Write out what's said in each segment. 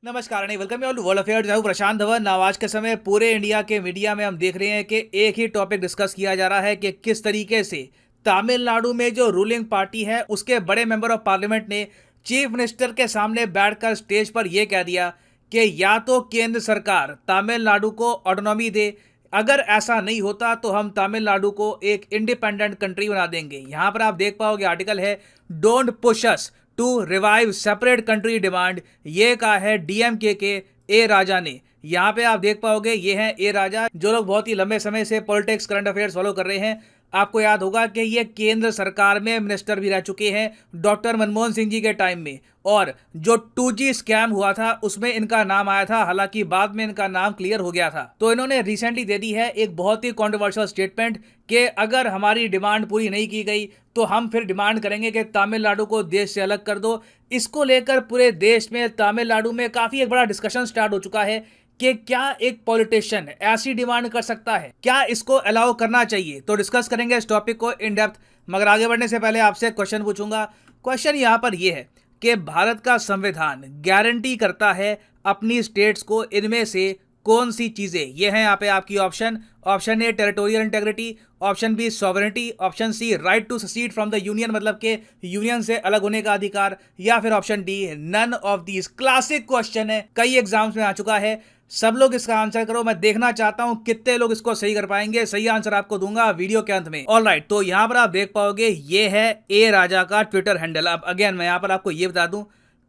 नमस्कार नहीं welcome you all to world affairs. मैं हूं प्रशांत धवन। आज के समय पूरे इंडिया के मीडिया में हम देख रहे हैं कि एक ही टॉपिक डिस्कस किया जा रहा है कि किस तरीके से तमिलनाडु में जो रूलिंग पार्टी है उसके बड़े मेंबर ऑफ पार्लियामेंट ने चीफ मिनिस्टर के सामने बैठकर स्टेज पर यह कह दिया कि या तो केंद्र सरकार तमिलनाडु को ऑटोनॉमी दे, अगर ऐसा नहीं होता तो हम तमिलनाडु को एक इंडिपेंडेंट कंट्री बना देंगे। यहां पर आप देख पाओगे आर्टिकल है don't push us to revive separate country demand. ये कहा है डीएमके के ए राजा ने। यहाँ पे आप देख पाओगे ये हैं ए राजा, जो लोग बहुत ही लंबे समय से पॉलिटिक्स करंट अफेयर्स फॉलो कर रहे हैं। आपको याद होगा कि ये केंद्र सरकार में मिनिस्टर भी रह चुके हैं डॉक्टर मनमोहन सिंह जी के टाइम में, और जो 2G स्कैम हुआ था उसमें इनका नाम आया था, हालांकि बाद में इनका नाम क्लियर हो गया था। तो इन्होंने रिसेंटली दे दी है एक बहुत ही कॉन्ट्रोवर्शियल स्टेटमेंट कि अगर हमारी डिमांड पूरी नहीं की गई तो हम फिर डिमांड करेंगे कि तमिलनाडु को देश से अलग कर दो। इसको लेकर पूरे देश में तमिलनाडु में काफी एक बड़ा डिस्कशन स्टार्ट हो चुका है कि क्या एक पॉलिटिशियन ऐसी डिमांड कर सकता है, क्या इसको अलाउ करना चाहिए। तो डिस्कस करेंगे इस टॉपिक को इन डेप्थ, मगर आगे बढ़ने से पहले आपसे क्वेश्चन पूछूंगा। क्वेश्चन यहाँ पर यह है कि भारत का संविधान गारंटी करता है अपनी स्टेट्स को इनमें से कौन सी चीजें। ये हैं यहाँ पे आपकी option. Option A territorial integrity, option B sovereignty, option C right to secede from the union, मतलब के यूनियन से अलग होने का अधिकार, या फिर option D none of these. Classic question है, कई एग्जाम्स में आ चुका है। सब लोग इसका आंसर करो, मैं देखना चाहता हूं कितने लोग इसको सही कर पाएंगे। सही आंसर आपको दूंगा वीडियो के अंत में। ऑलराइट, तो यहां पर आप देख पाओगे ये है ए राजा का ट्विटर हैंडल। अब अगेन मैं यहां पर आपको ये बता दूं,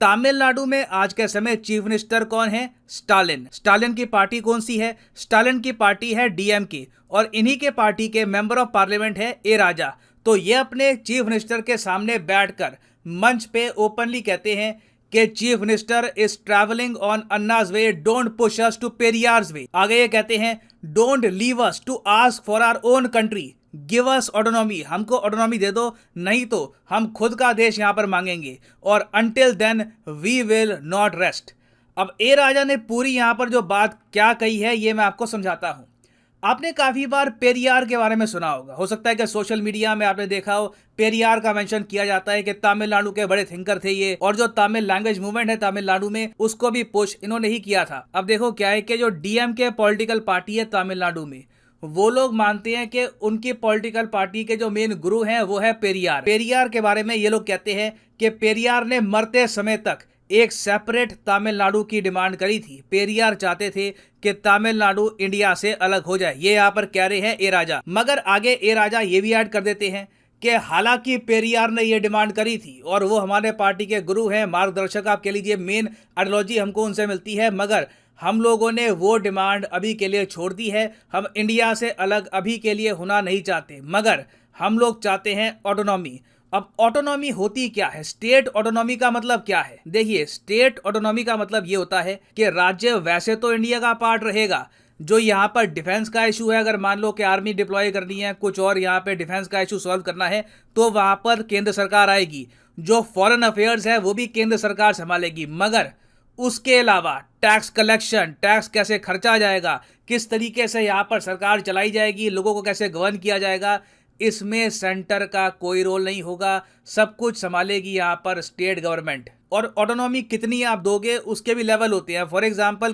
तमिलनाडु में आज के समय चीफ मिनिस्टर कौन है? स्टालिन। स्टालिन की पार्टी कौन सी है? स्टालिन की पार्टी है डीएमके, और इन्हीं के पार्टी के मेंबर ऑफ पार्लियामेंट है ए राजा। तो ये अपने चीफ मिनिस्टर के सामने बैठकर मंच पे ओपनली कहते हैं कि chief minister is travelling on Anna's way, don't push us to Periyar's way. आगे ये कहते हैं don't leave us to ask for our own country, give us autonomy, हमको ऑटोनॉमी दे दो, नहीं तो हम खुद का देश यहां पर मांगेंगे, और until then we will not rest. अब ए राजा ने पूरी यहां पर जो बात क्या कही है ये मैं आपको समझाता हूं। आपने काफी बार पेरियार के बारे में सुना होगा, हो सकता है कि सोशल मीडिया में आपने देखा हो, पेरियार का मेंशन किया जाता है कि तमिलनाडु के बड़े थिंकर थे ये, और जो तमिल लैंग्वेज मूवमेंट है तमिलनाडु में उसको भी पुश इन्होंने ही किया था। अब देखो क्या है कि जो डीएमके पॉलिटिकल पार्टी है तमिलनाडु में, वो लोग मानते हैं कि उनकी पॉलिटिकल पार्टी के जो मेन गुरु हैं वो है पेरियार। पेरियार के बारे में ये लोग कहते हैं कि पेरियार ने मरते समय तक एक सेपरेट तमिलनाडु की डिमांड करी थी। पेरियार चाहते थे कि तमिलनाडु इंडिया से अलग हो जाए, ये यहाँ पर कह रहे हैं ए राजा। मगर आगे ए राजा ये भी ऐड कर देते हैं कि हालांकि पेरियार ने ये डिमांड करी थी और वो हमारे पार्टी के गुरु हैं, मार्गदर्शक आप कह लीजिए, मेन आइडियोलॉजी हमको उनसे मिलती है, मगर हम लोगों ने वो डिमांड अभी के लिए छोड़ दी है। हम इंडिया से अलग अभी के लिए होना नहीं चाहते, मगर हम लोग चाहते हैं ऑटोनॉमी। अब ऑटोनॉमी होती क्या है? स्टेट ऑटोनॉमी का मतलब क्या है? देखिए, स्टेट ऑटोनॉमी का मतलब ये होता है कि राज्य वैसे तो इंडिया का पार्ट रहेगा, जो यहाँ पर डिफेंस का इशू है, अगर मान लो कि आर्मी डिप्लॉय करनी है, कुछ और यहाँ पे डिफेंस का इशू सॉल्व करना है, तो वहाँ पर केंद्र सरकार आएगी। जो फॉरेन अफेयर्स है वो भी केंद्र सरकार संभालेगी। मगर उसके अलावा टैक्स कलेक्शन, टैक्स कैसे खर्चा जाएगा, किस तरीके से यहाँ पर सरकार चलाई जाएगी, लोगों को कैसे गवर्न किया जाएगा, इसमें सेंटर का कोई रोल नहीं होगा। सब कुछ संभालेगी यहाँ पर स्टेट गवर्नमेंट। और ऑटोनॉमी कितनी आप दोगे उसके भी लेवल होते हैं। फॉर एग्जांपल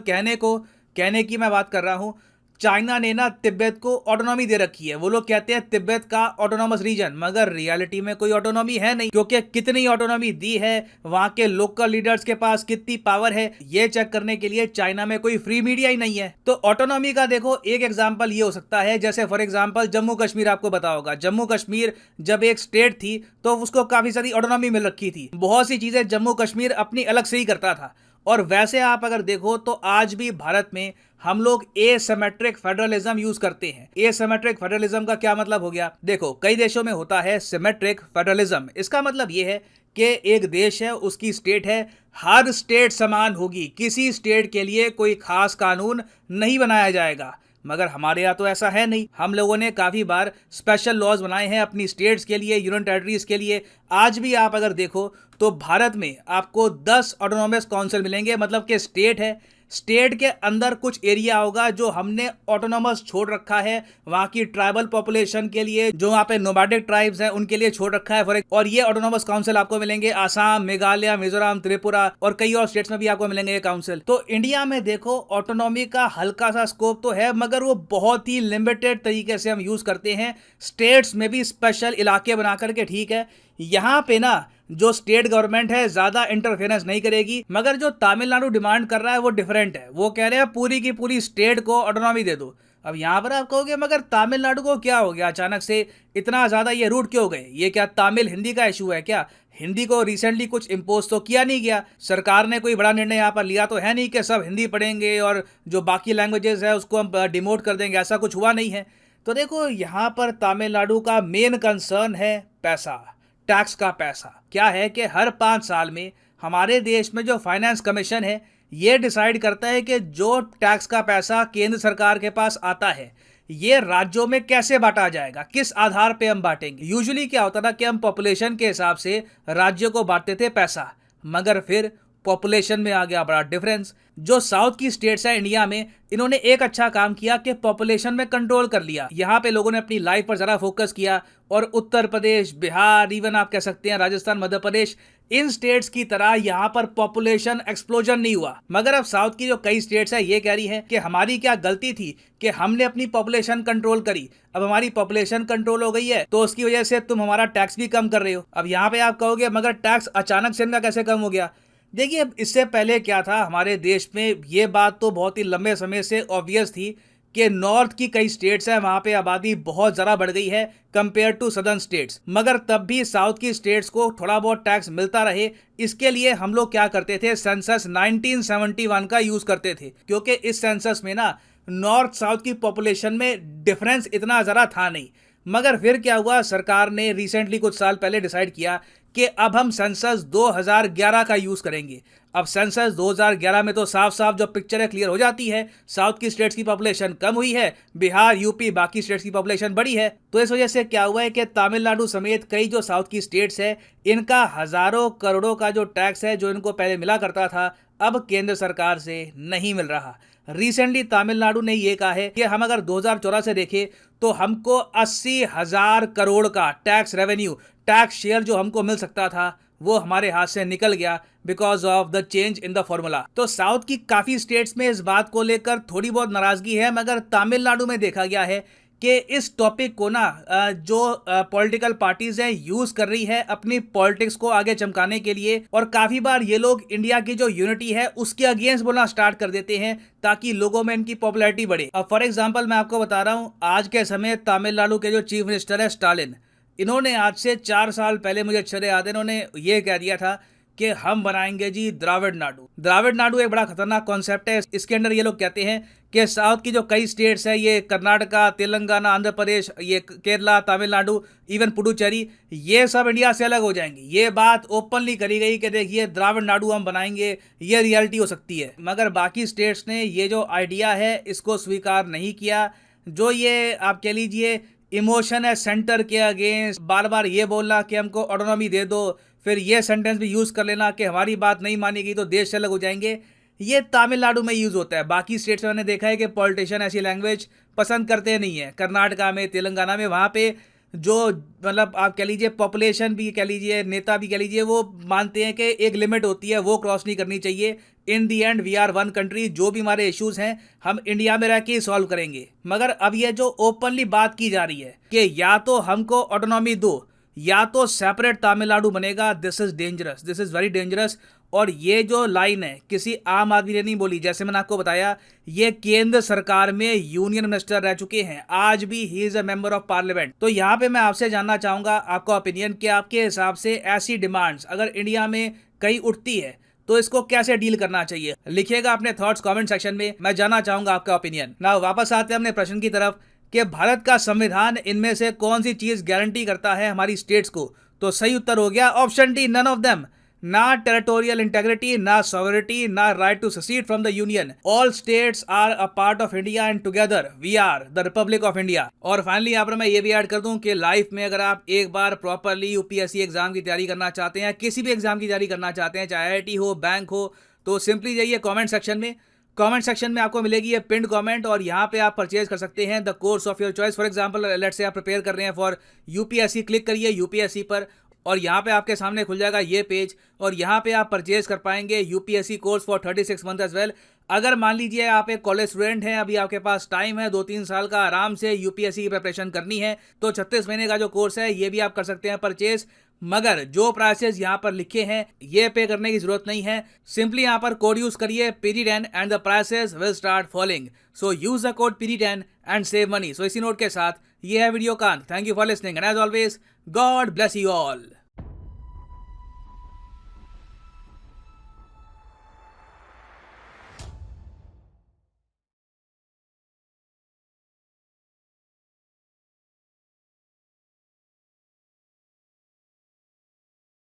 कहने की मैं बात कर रहा हूँ, चाइना ने ना तिब्बत को ऑटोनॉमी दे रखी है। वो लोग कहते हैं तिब्बत का ऑटोनॉमस रीजन, मगर रियलिटी में कोई ऑटोनॉमी है नहीं, क्योंकि कितनी ऑटोनॉमी दी है, वहां के लोकल लीडर्स के पास कितनी पावर है, ये चेक करने के लिए चाइना में कोई फ्री मीडिया ही नहीं है। तो ऑटोनॉमी का देखो एक एग्जाम्पल ये हो सकता है, जैसे फॉर एग्जाम्पल जम्मू कश्मीर, आपको पता होगा जम्मू कश्मीर जब एक स्टेट थी तो उसको काफी सारी ऑटोनॉमी मिल रखी थी, बहुत सी चीजें जम्मू कश्मीर अपनी अलग से ही करता था। और वैसे आप अगर देखो तो आज भी भारत में हम लोग एसिमेट्रिक फेडरलिज्म यूज करते हैं। एसिमेट्रिक फेडरलिज्म का क्या मतलब हो गया? देखो, कई देशों में होता है सिमेट्रिक फेडरलिज्म। इसका मतलब यह है कि एक देश है, उसकी स्टेट है, हर स्टेट समान होगी, किसी स्टेट के लिए कोई खास कानून नहीं बनाया जाएगा। मगर हमारे यहाँ तो ऐसा है नहीं। हम लोगों ने काफी बार स्पेशल लॉज बनाए हैं अपनी स्टेट्स के लिए, यूनियन टेरिटरीज के लिए। आज भी आप अगर देखो तो भारत में आपको 10 ऑटोनॉमस काउंसिल मिलेंगे, मतलब कि स्टेट है स्टेट के अंदर कुछ एरिया होगा जो हमने ऑटोनॉमस छोड़ रखा है वहां की ट्राइबल पॉपुलेशन के लिए, जो वहां पे नोमैडिक ट्राइब्स हैं उनके लिए छोड़ रखा है और ये ऑटोनॉमस काउंसिल आपको मिलेंगे आसाम, मेघालय, मिजोरम, त्रिपुरा और कई और स्टेट्स में भी आपको मिलेंगे ये काउंसिल। तो इंडिया में देखो ऑटोनॉमी का हल्का सा स्कोप तो है, मगर वो बहुत ही लिमिटेड तरीके से हम यूज करते हैं। स्टेट्स में भी स्पेशल इलाके बना करके, ठीक है, यहां पे ना जो स्टेट गवर्नमेंट है ज्यादा इंटरफेरेंस नहीं करेगी, मगर जो तमिलनाडु डिमांड कर रहा है वो डिफरेंट है। वो कह रहे हैं पूरी की पूरी स्टेट को ऑटोनॉमी दे दो। अब यहां पर आप कहोगे मगर तमिलनाडु को क्या हो गया अचानक से, इतना ज्यादा ये रूट क्यों गए? ये क्या तमिल हिंदी का इशू है क्या? हिंदी को रिसेंटली कुछ इम्पोज तो किया नहीं गया, सरकार ने कोई बड़ा निर्णय यहाँ पर लिया तो है नहीं कि सब हिंदी पढ़ेंगे और जो बाकी लैंग्वेजेस है उसको हम डिमोट कर देंगे, ऐसा कुछ हुआ नहीं है। तो देखो यहाँ पर तमिलनाडु का मेन कंसर्न है पैसा, टैक्स का पैसा। क्या है कि हर 5 साल में हमारे देश में जो फाइनेंस कमीशन है ये डिसाइड करता है कि जो टैक्स का पैसा केंद्र सरकार के पास आता है ये राज्यों में कैसे बांटा जाएगा, किस आधार पे हम बांटेंगे। यूजुअली क्या होता था कि हम पॉपुलेशन के हिसाब से राज्यों को बांटते थे पैसा, मगर फिर पॉपुलेशन में आ गया बड़ा डिफरेंस। जो साउथ की स्टेट्स है इंडिया में, इन्होंने एक अच्छा काम किया कि पॉपुलेशन में कंट्रोल कर लिया। यहाँ पे लोगों ने अपनी लाइफ पर जरा फोकस किया और उत्तर प्रदेश, बिहार, इवन आप कह सकते हैं राजस्थान, मध्य प्रदेश, इन स्टेट्स की तरह यहाँ पर पॉपुलेशन एक्सप्लोजन नहीं हुआ। मगर अब साउथ की जो कई स्टेट्स है ये कह रही है कि हमारी क्या गलती थी कि हमने अपनी पॉपुलेशन कंट्रोल करी। अब हमारी पॉपुलेशन कंट्रोल हो गई है तो उसकी वजह से तुम हमारा टैक्स भी कम कर रहे हो। अब यहाँ पे आप कहोगे मगर टैक्स अचानक से इनका कैसे कम हो गया? देखिए इससे पहले क्या था हमारे देश में, ये बात तो बहुत ही लंबे समय से ऑब्वियस थी कि नॉर्थ की कई स्टेट्स हैं वहां पे आबादी बहुत ज़्यादा बढ़ गई है कंपेयर टू सदर्न स्टेट्स, मगर तब भी साउथ की स्टेट्स को थोड़ा बहुत टैक्स मिलता रहे इसके लिए हम लोग क्या करते थे, सेंसस 1971 का यूज़ करते थे। क्योंकि इस सेंसस में ना नॉर्थ साउथ की पॉपुलेशन में डिफरेंस इतना ज़रा था नहीं। मगर फिर क्या हुआ, सरकार ने रिसेंटली कुछ साल पहले डिसाइड किया कि अब हम सेंसस 2011 का यूज़ करेंगे। अब सेंसस 2011 में तो साफ साफ जो पिक्चर है क्लियर हो जाती है, साउथ की स्टेट्स की पॉपुलेशन कम हुई है, बिहार, यूपी, बाकी स्टेट्स की पॉपुलेशन बढ़ी है। तो इस वजह से क्या हुआ है कि तमिलनाडु समेत कई जो साउथ की स्टेट्स है इनका हजारों करोड़ों का जो टैक्स है जो इनको पहले मिला करता था अब केंद्र सरकार से नहीं मिल रहा। रिसेंटली तमिलनाडु ने ये कहा है कि हम अगर 2014 से देखें तो हमको 80,000 करोड़ का टैक्स रेवेन्यू, टैक्स शेयर जो हमको मिल सकता था वो हमारे हाथ से निकल गया because of the change in the formula. तो साउथ की काफी स्टेट्स में इस बात को लेकर थोड़ी बहुत नाराजगी है, मगर तमिलनाडु में देखा गया है कि इस टॉपिक को ना जो पॉलिटिकल पार्टीज हैं यूज कर रही है अपनी पॉलिटिक्स को आगे चमकाने के लिए, और काफी बार ये लोग इंडिया की जो यूनिटी है उसके अगेंस्ट बोलना स्टार्ट कर देते हैं ताकि लोगों में इनकी पॉपुलैरिटी बढ़े। अब फॉर एग्जांपल मैं आपको बता रहा हूँ, आज के समय तमिलनाडु के जो चीफ मिनिस्टर है स्टालिन, इन्होंने आज से 4 साल पहले, मुझे अच्छे याद है, इन्होंने ये कह दिया था कि हम बनाएंगे जी द्राविड़ नाडु। द्राविड़ नाडु एक बड़ा खतरनाक कॉन्सेप्ट है। इसके अंदर ये लोग कहते हैं कि साउथ की जो कई स्टेट्स है, ये कर्नाटका, तेलंगाना, आंध्र प्रदेश, ये केरला, तमिलनाडु, इवन पुडुचेरी, ये सब इंडिया से अलग हो जाएंगी। ये बात ओपनली करी गई कि देखिए द्राविड़ नाडु हम बनाएंगे, ये रियलिटी हो सकती है। मगर बाकी स्टेट्स ने ये जो आइडिया है इसको स्वीकार नहीं किया। जो ये आप कह लीजिए इमोशन है सेंटर के अगेंस्ट, बार बार ये बोलना कि हमको ऑटोनॉमी दे दो, फिर ये सेंटेंस भी यूज़ कर लेना कि हमारी बात नहीं मानी गई तो देश से अलग हो जाएंगे, ये तमिलनाडु में यूज़ होता है। बाकी स्टेट्स में मैंने देखा है कि पॉलिटिशियन ऐसी लैंग्वेज पसंद करते नहीं है। कर्नाटका में, तेलंगाना में, वहाँ पे जो मतलब आप कह लीजिए पॉपुलेशन भी कह लीजिए, नेता भी कह लीजिए, वो मानते हैं कि एक लिमिट होती है वो क्रॉस नहीं करनी चाहिए। In the end we are one country, जो भी हमारे इश्यूज हैं हम इंडिया में रह के सॉल्व करेंगे। मगर अब ये जो ओपनली बात की जा रही है कि या तो हमको ऑटोनॉमी दो या तो सेपरेट तमिलनाडु बनेगा, this is dangerous, this is very dangerous. और ये जो लाइन है किसी आम आदमी ने नहीं बोली, जैसे मैंने आपको बताया ये केंद्र सरकार में यूनियन मिनिस्टर रह चुके हैं, आज भी he is a member of parliament. तो यहाँ पे मैं आपसे जानना चाहूंगा आपका ओपिनियन कि आपके हिसाब से ऐसी डिमांड्स अगर इंडिया में कहीं उठती है तो इसको कैसे डील करना चाहिए। लिखिएगा अपने थॉट्स कमेंट सेक्शन में, मैं जानना चाहूंगा आपका ओपिनियन। ना वापस आते हैं अपने प्रश्न की तरफ कि भारत का संविधान इनमें से कौन सी चीज गारंटी करता है हमारी स्टेट्स को। तो सही उत्तर हो गया option D, none of them. ना टेरिटोरियल इंटेग्रिटी, ना सॉवरिटी, ना right to secede from the union. All states are a part of India and together we are the republic of India. और फाइनली यहाँ पर मैं ये भी ऐड कर दूं कि लाइफ में अगर आप एक बार प्रॉपरली यूपीएससी एग्जाम की तैयारी करना चाहते हैं, किसी भी एग्जाम की तैयारी करना चाहते हैं, चाहे IIT हो, बैंक हो, तो सिंपली जाइए कमेंट सेक्शन में, कमेंट सेक्शन में आपको मिलेगी ये पिंड कमेंट और यहाँ पे आप परचेज कर सकते हैं the course of your choice. For example let's say आप प्रिपेयर कर रहे हैं फॉर यूपीएससी, क्लिक करिए यूपीएससी पर और यहाँ पे आपके सामने खुल जाएगा ये पेज और यहाँ पे आप परचेज कर पाएंगे UPSC course for 36 month as well. अगर मान लीजिए आप एक कॉलेज स्टूडेंट हैं, अभी आपके पास टाइम है 2-3 साल का, आराम से यूपीएससी की प्रिपरेशन करनी है, तो 36 महीने का जो कोर्स है ये भी आप कर सकते हैं परचेज। मगर जो प्राइसेस यहाँ पर लिखे हैं ये पे करने की जरूरत नहीं है। सिंपली यहाँ पर कोड यूज करिए PD10 and the prices will start falling. So use the code PD10 and save money. So इसी नोट के साथ ये है वीडियो का अंत। Thank you for listening and as always God bless you all.